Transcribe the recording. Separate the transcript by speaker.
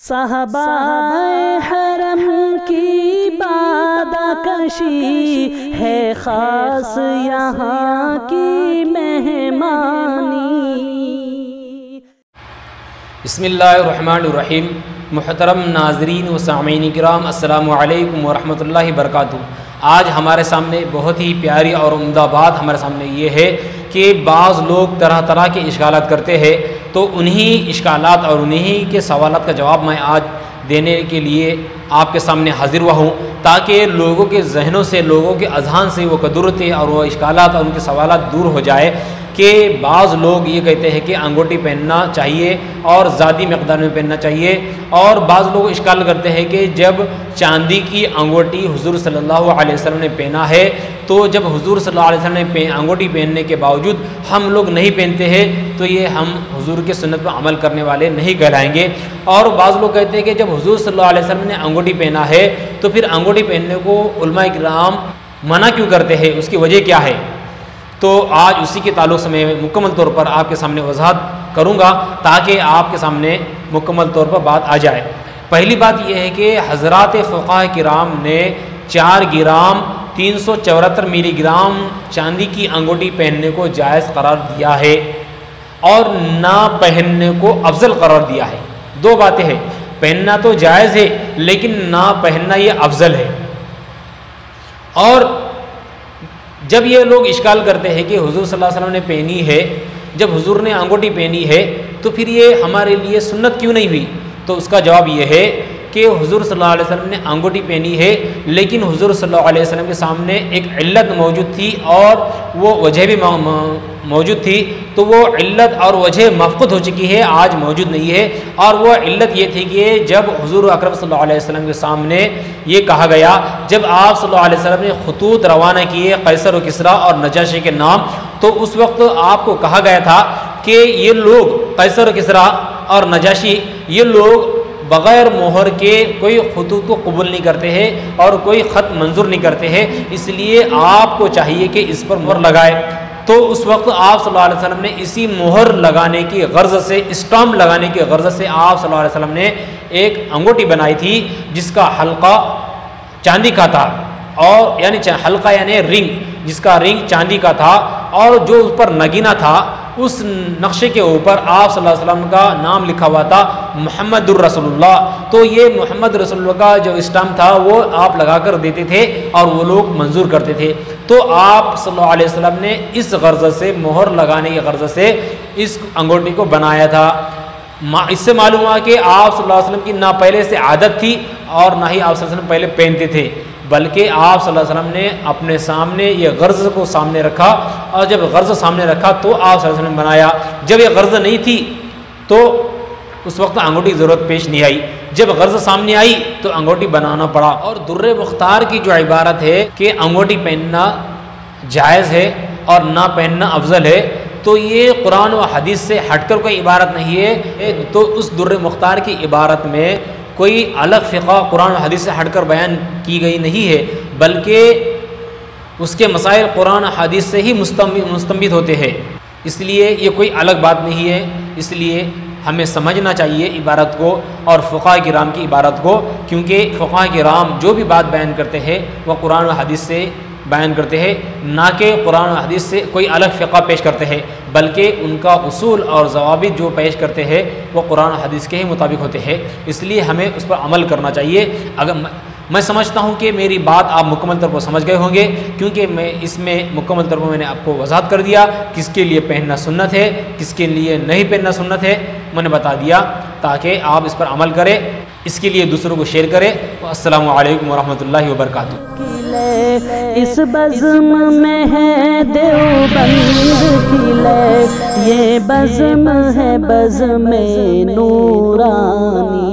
Speaker 1: صحابہ حرم کی بادکشی ہے خاص یہاں کی مہمانی۔
Speaker 2: بسم اللہ الرحمن الرحیم۔ محترم ناظرین و سامعین کرام، السلام علیکم ورحمۃ اللہ وبرکاتہ۔ آج ہمارے سامنے بہت ہی پیاری اور عمدہ بات ہمارے سامنے یہ ہے کہ بعض لوگ طرح طرح کے اشکالات کرتے ہیں، تو انہی اشکالات اور انہی کے سوالات کا جواب میں آج دینے کے لیے آپ کے سامنے حاضر ہوا ہوں، تاکہ لوگوں کے ذہنوں سے، لوگوں کے اذہان سے وہ کدورتیں اور وہ اشکالات اور ان کے سوالات دور ہو جائے کہ بعض لوگ یہ کہتے ہیں کہ انگوٹھی پہننا چاہیے اور زیادہ مقدار میں پہننا چاہیے، اور بعض لوگ اشکال کرتے ہیں کہ جب چاندی کی انگوٹھی حضور صلی اللہ علیہ وسلم نے پہنا ہے، تو جب حضور صلی اللہ علیہ وسلم نے انگوٹھی پہننے کے باوجود ہم لوگ نہیں پہنتے ہیں تو یہ ہم حضور کے سنت پر عمل کرنے والے نہیں کہلائیں گے۔ اور بعض لوگ کہتے ہیں کہ جب حضور صلی اللہ علیہ وسلم نے انگوٹھی پہنا ہے تو پھر انگوٹھی پہننے کو علماء کرام منع کیوں کرتے ہیں، اس کی وجہ کیا ہے؟ تو آج اسی کے تعلق سے میں مکمل طور پر آپ کے سامنے وضاحت کروں گا تاکہ آپ کے سامنے مکمل طور پر بات آ جائے۔ پہلی بات یہ ہے کہ حضرات فقہاء کرام نے 4 گرام 374 ملی گرام چاندی کی انگوٹھی پہننے کو جائز قرار دیا ہے اور نہ پہننے کو افضل قرار دیا ہے۔ دو باتیں ہیں، پہننا تو جائز ہے لیکن نہ پہننا یہ افضل ہے۔ اور جب یہ لوگ اشکال کرتے ہیں کہ حضور صلی اللہ علیہ وسلم نے پہنی ہے، جب حضور نے انگوٹھی پہنی ہے تو پھر یہ ہمارے لیے سنت کیوں نہیں ہوئی؟ تو اس کا جواب یہ ہے کہ حضور صلی اللہ علیہ وسلم نے انگوٹھی پہنی ہے لیکن حضور صلی اللہ علیہ وسلم کے سامنے ایک علت موجود تھی اور وہ وجہ بھی موجود تھی، تو وہ علت اور وجہ مفقود ہو چکی ہے، آج موجود نہیں ہے۔ اور وہ علت یہ تھی کہ جب حضور اکرم صلی اللہ علیہ وسلم کے سامنے یہ کہا گیا، جب آپ صلی اللہ علیہ وسلم نے خطوط روانہ کیے قیصر و کسریٰ اور نجاشی کے نام، تو اس وقت آپ کو کہا گیا تھا کہ یہ لوگ قیصر و کسریٰ اور نجاشی یہ لوگ بغیر مہر کے کوئی خطوط کو قبول نہیں کرتے ہیں اور کوئی خط منظور نہیں کرتے ہیں، اس لیے آپ کو چاہیے کہ اس پر مہر لگائے۔ تو اس وقت آپ صلی اللہ علیہ وسلم نے اسی مہر لگانے کی غرض سے، اسٹامپ لگانے کی غرض سے آپ صلی اللہ علیہ وسلم نے ایک انگوٹھی بنائی تھی جس کا حلقہ چاندی کا تھا، اور یعنی حلقہ یعنی رنگ، جس کا رنگ چاندی کا تھا، اور جو اس پر نگینہ تھا اس نقشے کے اوپر آپ صلی اللہ علیہ وسلم کا نام لکھا ہوا تھا محمد الرسول اللہ۔ تو یہ محمد رسول اللہ کا جو اسٹامپ تھا وہ آپ لگا کر دیتے تھے اور وہ لوگ منظور کرتے تھے۔ تو آپ صلی اللہ علیہ وسلم نے اس غرض سے، مہر لگانے کی غرض سے اس انگوٹھی کو بنایا تھا۔ اس سے معلوم ہوا کہ آپ صلی اللہ علیہ وسلم کی نہ پہلے سے عادت تھی اور نہ ہی آپ صلی اللہ علیہ وسلم پہلے پہنتے تھے، بلکہ آپ صلی اللہ علیہ وسلم نے اپنے سامنے یہ غرض کو سامنے رکھا، اور جب غرض سامنے رکھا تو آپ صلی اللہ علیہ وسلم نے بنایا۔ جب یہ غرض نہیں تھی تو اس وقت انگوٹھی کی ضرورت پیش نہیں آئی، جب غرض سامنے آئی تو انگوٹھی بنانا پڑا۔ اور در مختار کی جو عبارت ہے کہ انگوٹھی پہننا جائز ہے اور نہ پہننا افضل ہے، تو یہ قرآن و حدیث سے ہٹ کر کوئی عبارت نہیں ہے۔ تو اس در مختار کی عبارت میں کوئی الگ فقہ قرآن و حدیث سے ہٹ کر بیان کی گئی نہیں ہے، بلکہ اس کے مسائل قرآن و حدیث سے ہی مستنبط ہوتے ہیں، اس لیے یہ کوئی الگ بات نہیں ہے۔ اس لیے ہمیں سمجھنا چاہیے عبارت کو اور فقہاء کرام کی عبارت کو، کیونکہ فقہاء کرام جو بھی بات بیان کرتے ہیں وہ قرآن و حدیث سے بیان کرتے ہیں، نہ کہ قرآن و حدیث سے کوئی الگ فقہ پیش کرتے ہیں، بلکہ ان کا اصول اور ضوابط جو پیش کرتے ہیں وہ قرآن و حدیث کے ہی مطابق ہوتے ہیں، اس لیے ہمیں اس پر عمل کرنا چاہیے۔ اگر میں سمجھتا ہوں کہ میری بات آپ مکمل طور پر سمجھ گئے ہوں گے، کیونکہ میں اس میں مکمل طور پر میں نے آپ کو وضاحت کر دیا کس کے لیے پہننا سنت ہے، کس کے لیے نہیں پہننا سنت ہے، میں نے بتا دیا تاکہ آپ اس پر عمل کریں، اس کے لیے دوسروں کو شیئر کریں۔ السلام علیکم ورحمۃ اللہ وبرکاتہ۔
Speaker 1: اس بزم میں ہے دیوبند کی لے، یہ بزم ہے بزم نورانی۔